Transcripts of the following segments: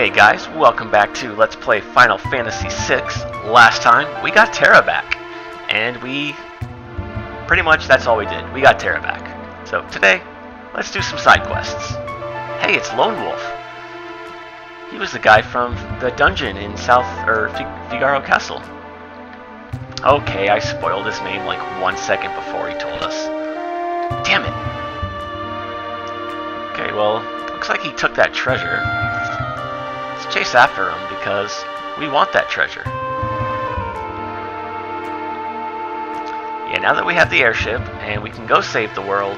Hey guys, welcome back to Let's Play Final Fantasy VI. Last time, we got Terra back. And pretty much that's all we did. We got Terra back. So today, let's do some side quests. Hey, it's Lone Wolf. He was the guy from the dungeon in Figaro Castle. Okay, I spoiled his name like 1 second before he told us. Damn it. Okay, well, looks like he took that treasure. Let's chase after him because we want that treasure. Yeah, now that we have the airship and we can go save the world,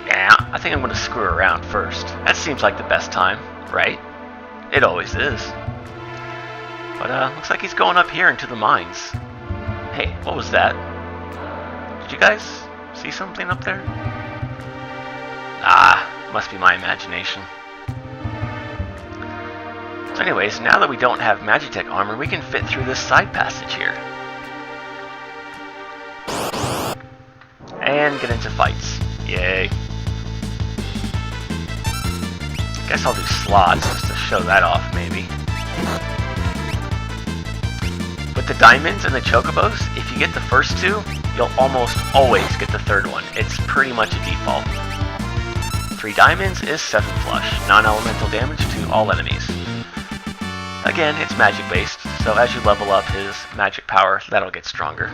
yeah, I think I'm going to screw around first. That seems like the best time, right? It always is. But looks like he's going up here into the mines. Hey, what was that? Did you guys see something up there? Ah, must be my imagination. So anyways, now that we don't have Magicite armor, we can fit through this side passage here. And get into fights. Yay. Guess I'll do slots just to show that off, maybe. With the diamonds and the chocobos, if you get the first two, you'll almost always get the third one. It's pretty much a default. 3 diamonds is 7 flush, non-elemental damage to all enemies. Again, it's magic based, so as you level up his magic power, that'll get stronger.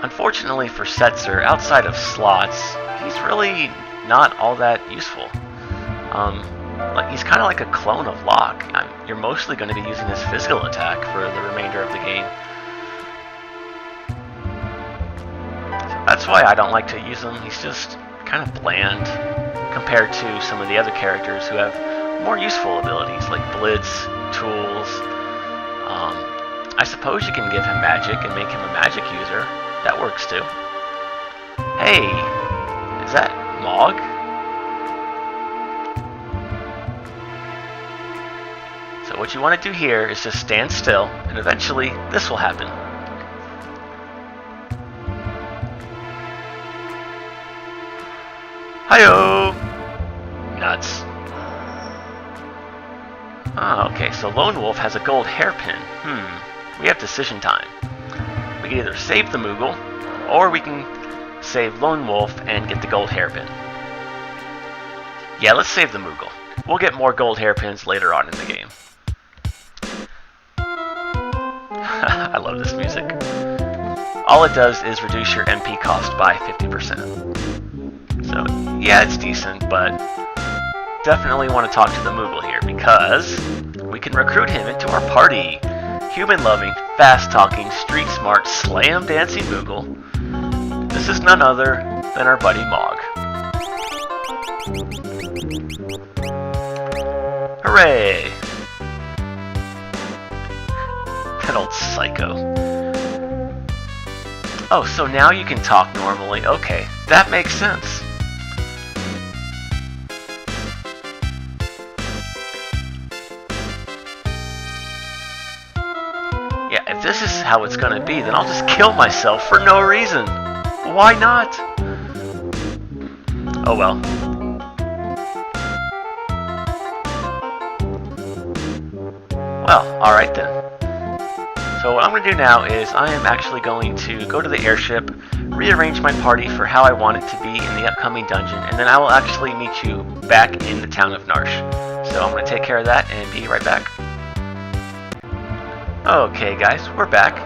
Unfortunately for Setzer, outside of slots, he's really not all that useful. He's kind of like a clone of Locke. You're mostly going to be using his physical attack for the remainder of the game. So that's why I don't like to use him. He's just kind of bland compared to some of the other characters who have more useful abilities like Blitz, Tools. I suppose you can give him magic and make him a magic user. That works too. Hey, is that Mog? So what you want to do here is just stand still, and eventually this will happen. Hi-yo! Nuts. Ah, okay, so Lone Wolf has a gold hairpin. We have decision time. We can either save the Moogle, or we can save Lone Wolf and get the gold hairpin. Yeah, let's save the Moogle. We'll get more gold hairpins later on in the game. I love this music. All it does is reduce your MP cost by 50%. So, yeah, it's decent, but definitely want to talk to the Moogle here because we can recruit him into our party. Human-loving, fast-talking, street-smart, slam-dancing Moogle. This is none other than our buddy Mog. Hooray! That old psycho. Oh, so now you can talk normally. Okay, that makes sense. Yeah, if this is how it's gonna be, then I'll just kill myself for no reason. Why not? Oh well. Well, alright then. So what I'm going to do now is I am actually going to go to the airship, rearrange my party for how I want it to be in the upcoming dungeon, and then I will actually meet you back in the town of Narsh. So I'm going to take care of that and be right back. Okay guys, we're back.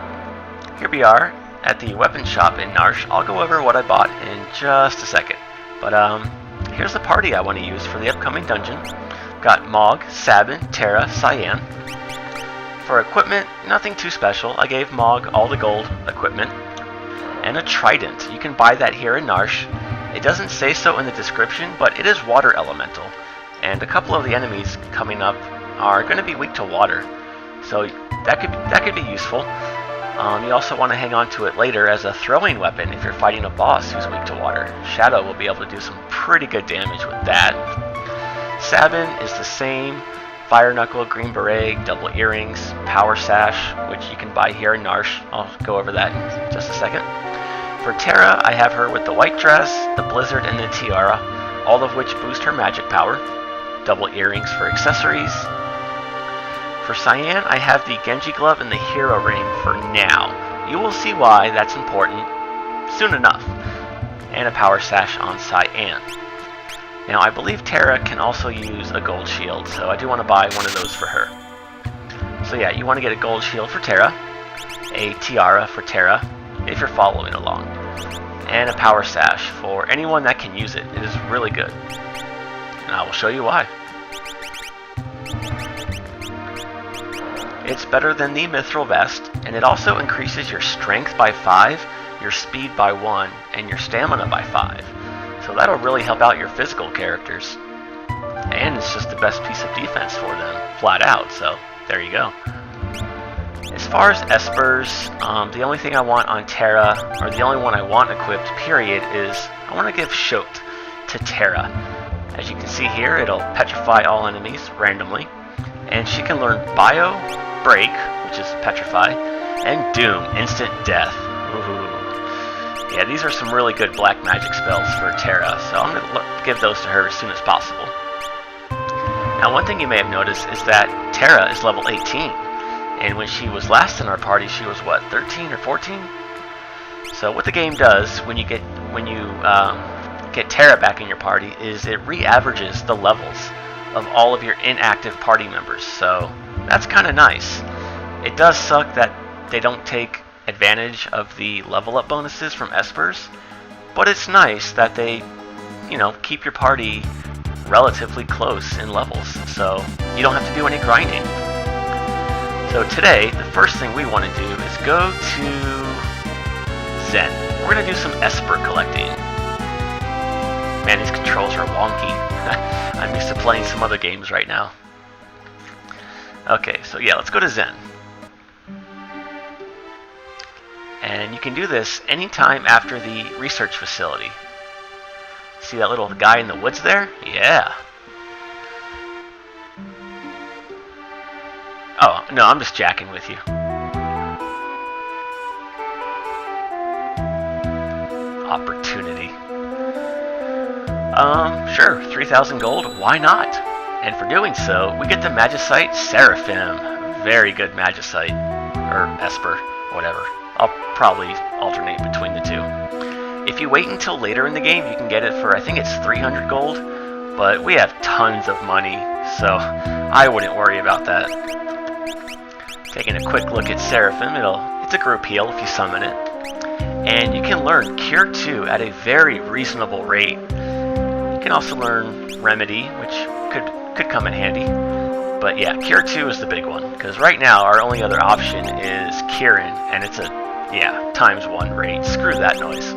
Here we are at the weapon shop in Narsh. I'll go over what I bought in just a second. But here's the party I want to use for the upcoming dungeon. Got Mog, Sabin, Terra, Cyan. For equipment, nothing too special. I gave Mog all the gold equipment. And a Trident. You can buy that here in Narsh. It doesn't say so in the description, but it is water elemental. And a couple of the enemies coming up are going to be weak to water. So that could be useful. You also want to hang on to it later as a throwing weapon if you're fighting a boss who's weak to water. Shadow will be able to do some pretty good damage with that. Sabin is the same. Fire Knuckle, Green Beret, Double Earrings, Power Sash, which you can buy here in Narsh. I'll go over that in just a second. For Terra, I have her with the white dress, the blizzard, and the tiara. all of which boost her magic power. Double earrings for accessories. For Cyan, I have the Genji glove and the hero ring for now. You will see why that's important soon enough. And a power sash on Cyan. Now, I believe Terra can also use a gold shield, so I do want to buy one of those for her. So yeah, you want to get a gold shield for Terra, a Tiara for Terra, if you're following along, and a power sash for anyone that can use it. It is really good. And I will show you why. It's better than the mithril vest, and it also increases your strength by 5, your speed by 1, and your stamina by 5. So that'll really help out your physical characters. And it's just the best piece of defense for them, flat out, so there you go. As far as espers, the only thing I want on Terra, or the only one I want equipped, period, is I want to give Shoat to Terra. As you can see here, it'll petrify all enemies randomly, and she can learn Bio, Break, which is Petrify, and Doom, Instant Death. Ooh. Yeah, these are some really good black magic spells for Terra, so I'm going to give those to her as soon as possible. Now, one thing you may have noticed is that Terra is level 18, and when she was last in our party, she was, what, 13 or 14? So what the game does when you get Terra back in your party is it re-averages the levels of all of your inactive party members, so that's kind of nice. It does suck that they don't take advantage of the level up bonuses from espers, but it's nice that they, keep your party relatively close in levels, so you don't have to do any grinding. So today, the first thing we want to do is go to Zen. We're going to do some esper collecting. Man, these controls are wonky. I'm used to playing some other games right now. Okay, so yeah, let's go to Zen. And you can do this anytime after the research facility. See that little guy in the woods there? Yeah. Oh, no, I'm just jacking with you. Opportunity. Sure, 3,000 gold, why not? And for doing so, we get the Magicite Seraphim. Very good Magicite. Or Esper, whatever. I'll probably alternate between the two. If you wait until later in the game, you can get it for, I think it's 300 gold. But we have tons of money, so I wouldn't worry about that. Taking a quick look at Seraphim, it's a group heal if you summon it. And you can learn Cure 2 at a very reasonable rate. You can also learn Remedy, which could come in handy. But yeah, Cure 2 is the big one, because right now our only other option is Kieran, and it's a, ×1 rate. Screw that noise.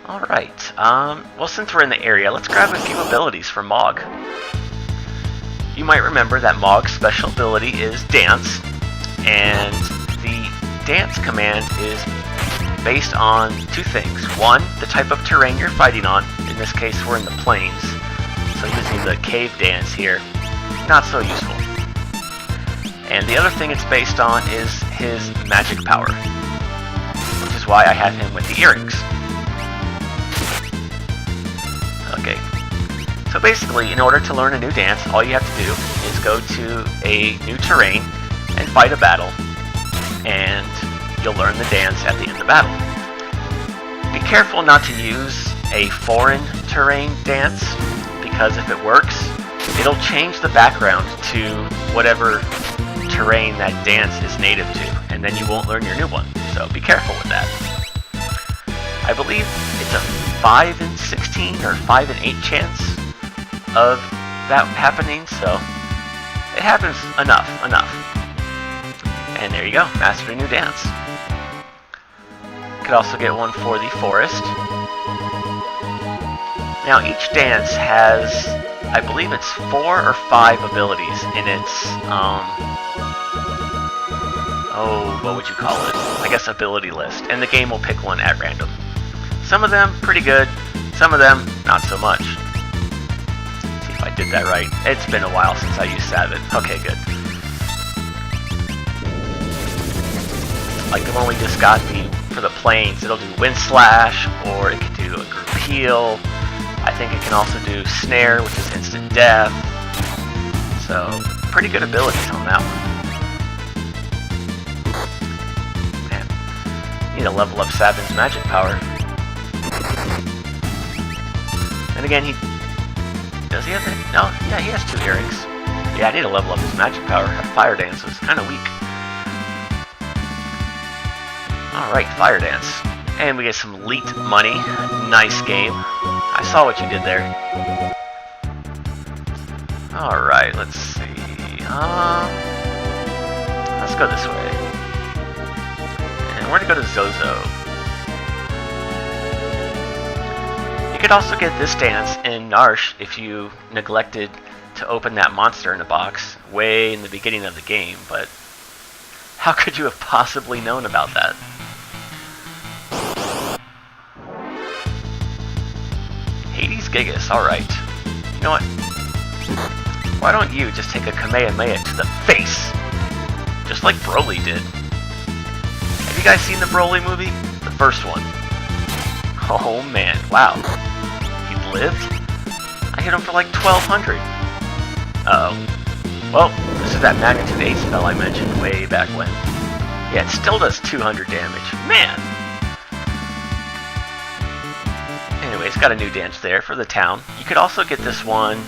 Alright, well, since we're in the area, let's grab a few abilities for Mog. You might remember that Mog's special ability is Dance, and the Dance command is based on two things. One, the type of terrain you're fighting on. In this case, we're in the plains, so using the Cave Dance here, not so useful. And the other thing it's based on is his magic power, which is why I have him with the earrings. Okay, so basically, in order to learn a new dance, all you have to do is go to a new terrain and fight a battle, and you'll learn the dance at the end of the battle. Be careful not to use a foreign terrain dance, because if it works, it'll change the background to whatever terrain that dance is native to, and then you won't learn your new one, so be careful with that. I believe it's a 5 in 16 or 5 in 8 chance of that happening, so it happens enough. And there you go, master a new dance. Could also get one for the forest. Now each dance has, I believe it's 4 or 5 abilities in its, what would you call it? I guess ability list, and the game will pick one at random. Some of them pretty good, some of them not so much. Let's see if I did that right. It's been a while since I used Sabin. Okay, good. Like the one we just got, the for the planes, it'll do Wind Slash, or it can do a group heal. I think it can also do Snare, which is instant death. So, pretty good abilities on that one. Man, need to level up Sabin's magic power. And again, does he have it? No, yeah, he has 2 earrings. Yeah, I need to level up his magic power. Fire Dance was kind of weak. Alright, Fire Dance. And we get some Leet money. Nice game. I saw what you did there. Alright, let's see. Let's go this way. And we're going to go to Zozo. You could also get this dance in Narsh if you neglected to open that monster in a box way in the beginning of the game, but how could you have possibly known about that? Hades Gigas, alright. You know what? Why don't you just take a Kamehameha to the face? Just like Broly did. Have you guys seen the Broly movie? The first one. Oh man, wow. He lived? I hit him for like 1200. Uh-oh. Well, this is that magnitude 8 spell I mentioned way back when. Yeah, it still does 200 damage. Man! Anyways, got a new dance there for the town. You could also get this one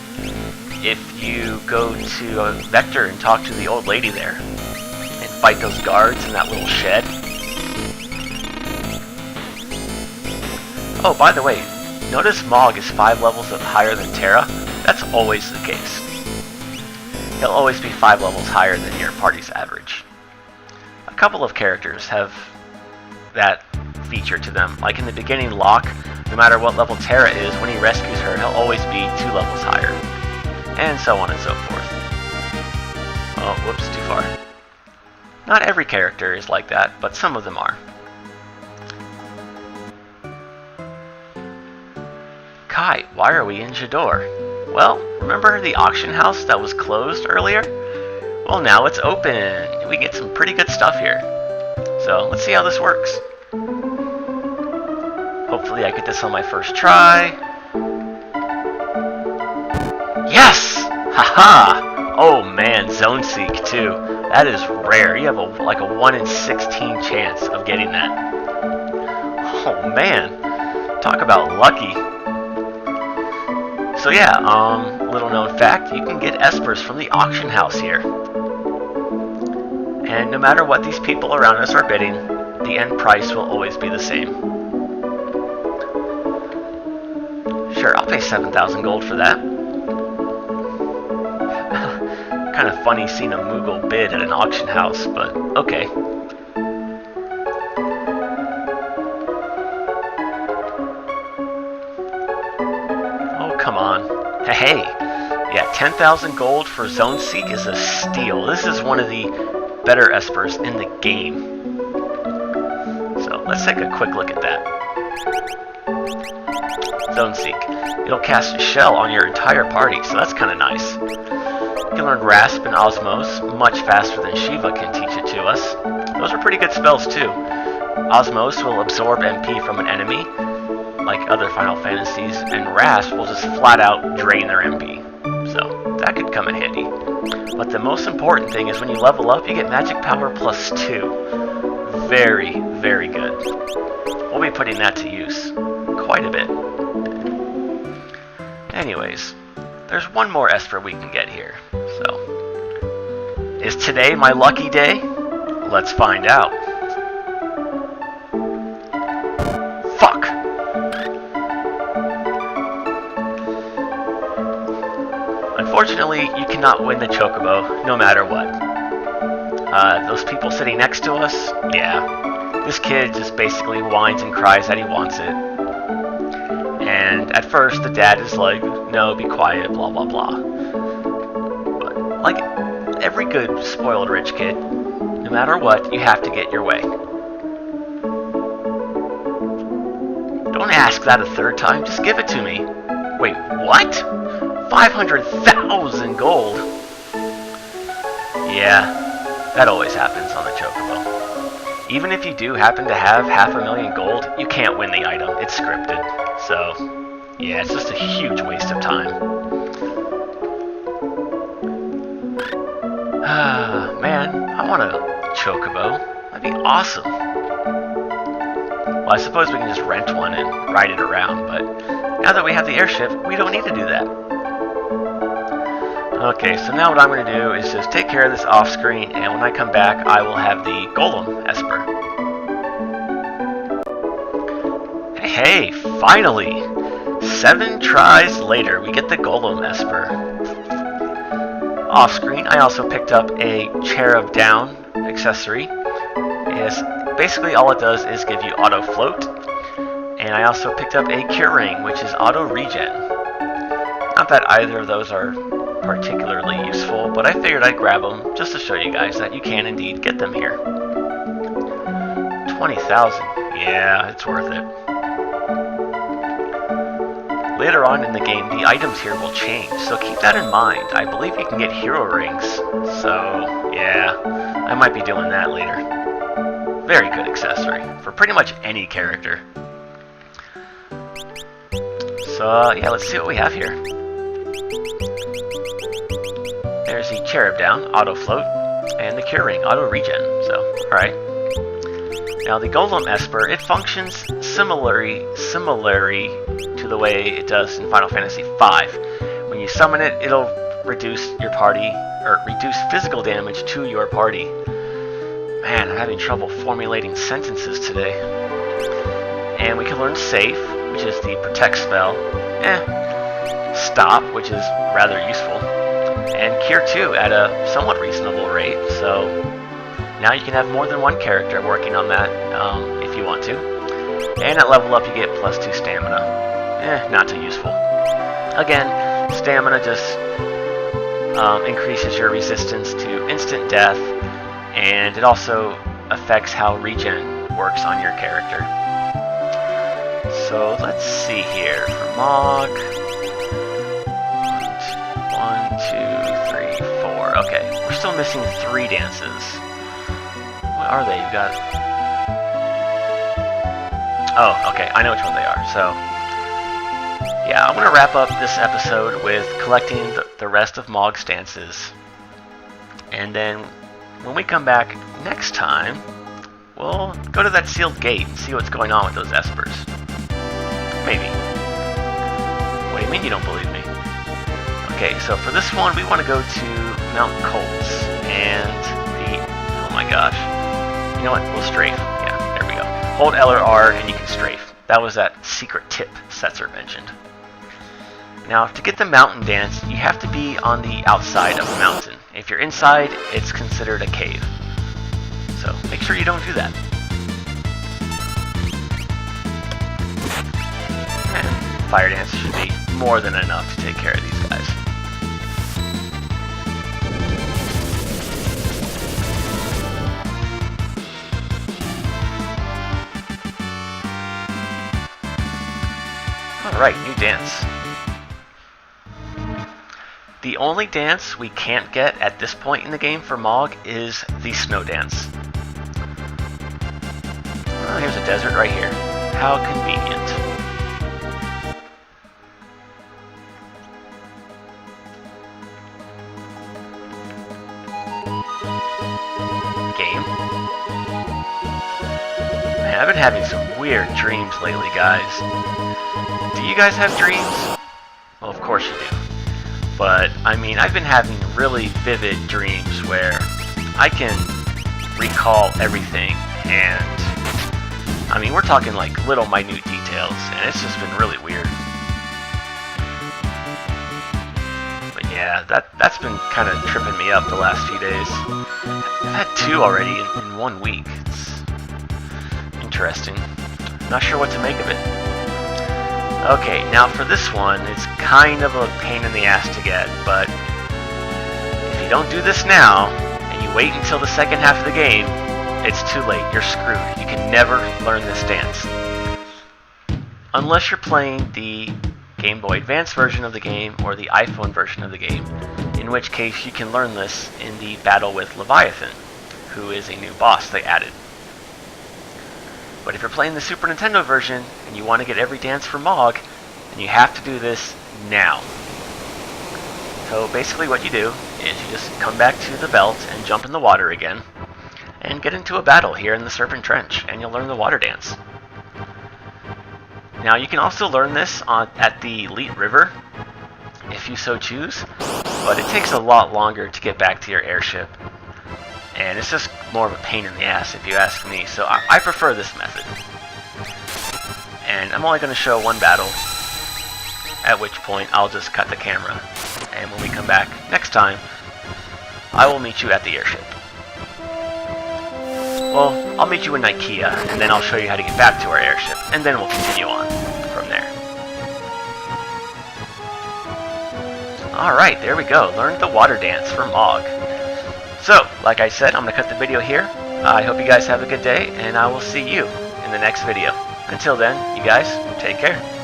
if you go to Vector and talk to the old lady there. And fight those guards in that little shed. Oh, by the way, notice Mog is 5 levels up higher than Terra? That's always the case. He'll always be 5 levels higher than your party's average. A couple of characters have that feature to them. Like in the beginning, Locke, no matter what level Terra is, when he rescues her, he'll always be 2 levels higher. And so on and so forth. Oh, whoops, too far. Not every character is like that, but some of them are. Kai, why are we in J'dor? Well, remember the auction house that was closed earlier? Well, now it's open. We get some pretty good stuff here. So, let's see how this works. Hopefully I get this on my first try. Yes! Haha! Oh man, Zone Seek too. That is rare. You have like a 1 in 16 chance of getting that. Oh man. Talk about lucky. So yeah, little known fact, you can get espers from the auction house here. And no matter what these people around us are bidding, the end price will always be the same. Sure, I'll pay 7,000 gold for that. Kind of funny seeing a Moogle bid at an auction house, but okay. Oh, come on. Hey, yeah, 10,000 gold for Zone Seek is a steal. This is one of the better espers in the game. So, let's take a quick look at that. Zone Seek. It'll cast a shell on your entire party, so that's kind of nice. You can learn Rasp and Osmos much faster than Shiva can teach it to us. Those are pretty good spells too. Osmos will absorb MP from an enemy, like other Final Fantasies, and Rasp will just flat out drain their MP. So that could come in handy. But the most important thing is when you level up, you get magic power +2. Very, very good. We'll be putting that to use quite a bit. Anyways, there's one more Esper we can get here. So, is today my lucky day? Let's find out. Fuck! Unfortunately, you cannot win the Chocobo, no matter what. Those people sitting next to us, yeah. This kid just basically whines and cries that he wants it. And at first, the dad is like, no, be quiet, blah, blah, blah. But, like every good spoiled rich kid, no matter what, you have to get your way. Don't ask that a third time, just give it to me. Wait, what? 500,000 gold? Yeah, that always happens on the Chocobo. even if you do happen to have 500,000 gold, you can't win the item. It's scripted. So, yeah, it's just a huge waste of time. Man, I want a chocobo. That'd be awesome. Well, I suppose we can just rent one and ride it around, but now that we have the airship, we don't need to do that. Okay, so now what I'm going to do is just take care of this off screen, and when I come back, I will have the Golem Esper. Hey, finally! 7 tries later, we get the Golem Esper. Off screen, I also picked up a Cherub Down accessory. Yes, basically all it does is give you auto float, and I also picked up a Cure Ring, which is auto regen. Not that either of those are particularly useful, but I figured I'd grab them just to show you guys that you can indeed get them here. 20,000, yeah, it's worth it. Later on in the game, the items here will change, so keep that in mind. I believe you can get hero rings, so yeah, I might be doing that later. Very good accessory for pretty much any character. So yeah, let's see what we have here. There's the Cherub Down, auto float, and the Cure Ring, auto regen. So, alright. Now the Golem Esper, it functions similarly to the way it does in Final Fantasy V. When you summon it, it'll reduce your party, or reduce physical damage to your party. Man, I'm having trouble formulating sentences today. And we can learn Safe, which is the protect spell. Stop, which is rather useful. And Cure 2 at a somewhat reasonable rate, so now you can have more than one character working on that if you want to. And at level up you get +2 stamina. Not too useful. Again, stamina just increases your resistance to instant death, and it also affects how regen works on your character. So let's see here. For Mog, 1, 2, 3, 4. Okay, we're still missing 3 dances. What are they? You got... Oh, okay, I know which one they are. So, yeah, I'm going to wrap up this episode with collecting the rest of Mog's dances. And then, when we come back next time, we'll go to that sealed gate and see what's going on with those Espers. Maybe. What do you mean you don't believe me? Okay, so for this one, we want to go to Mount Colts, and the... Oh my gosh. You know what? We'll strafe. Yeah, there we go. Hold L or R, and you can strafe. That was that secret tip Setzer mentioned. Now, to get the mountain dance, you have to be on the outside of the mountain. If you're inside, it's considered a cave. So, make sure you don't do that. And fire dance should be more than enough to take care of these guys. Alright, new dance. The only dance we can't get at this point in the game for Mog is the snow dance. Oh, here's a desert right here. How convenient. Game. Man, I've been having some weird dreams lately, guys. Do you guys have dreams? Well, of course you do. But, I mean, I've been having really vivid dreams where I can recall everything, and, I mean, we're talking like little minute details, and it's just been really weird. But yeah, that's been kind of tripping me up the last few days. I've had 2 already in 1 week. It's interesting. Not sure what to make of it. Okay, now for this one, it's kind of a pain in the ass to get, but if you don't do this now, and you wait until the second half of the game, it's too late. You're screwed. You can never learn this dance. Unless you're playing the Game Boy Advance version of the game or the iPhone version of the game, in which case you can learn this in the battle with Leviathan, who is a new boss they added. But if you're playing the Super Nintendo version and you want to get every dance for Mog, then you have to do this now. So basically what you do is you just come back to the belt and jump in the water again, and get into a battle here in the Serpent Trench, and you'll learn the water dance. Now you can also learn this at the Elite River, if you so choose, but it takes a lot longer to get back to your airship, and it's just more of a pain in the ass if you ask me, so I prefer this method. And I'm only going to show one battle, at which point I'll just cut the camera, and when we come back next time, I will meet you at the airship. Well, I'll meet you in Ikea, and then I'll show you how to get back to our airship, and then we'll continue on from there. Alright, there we go. Learned the water dance for Mog. So, like I said, I'm going to cut the video here. I hope you guys have a good day, and I will see you in the next video. Until then, you guys, take care.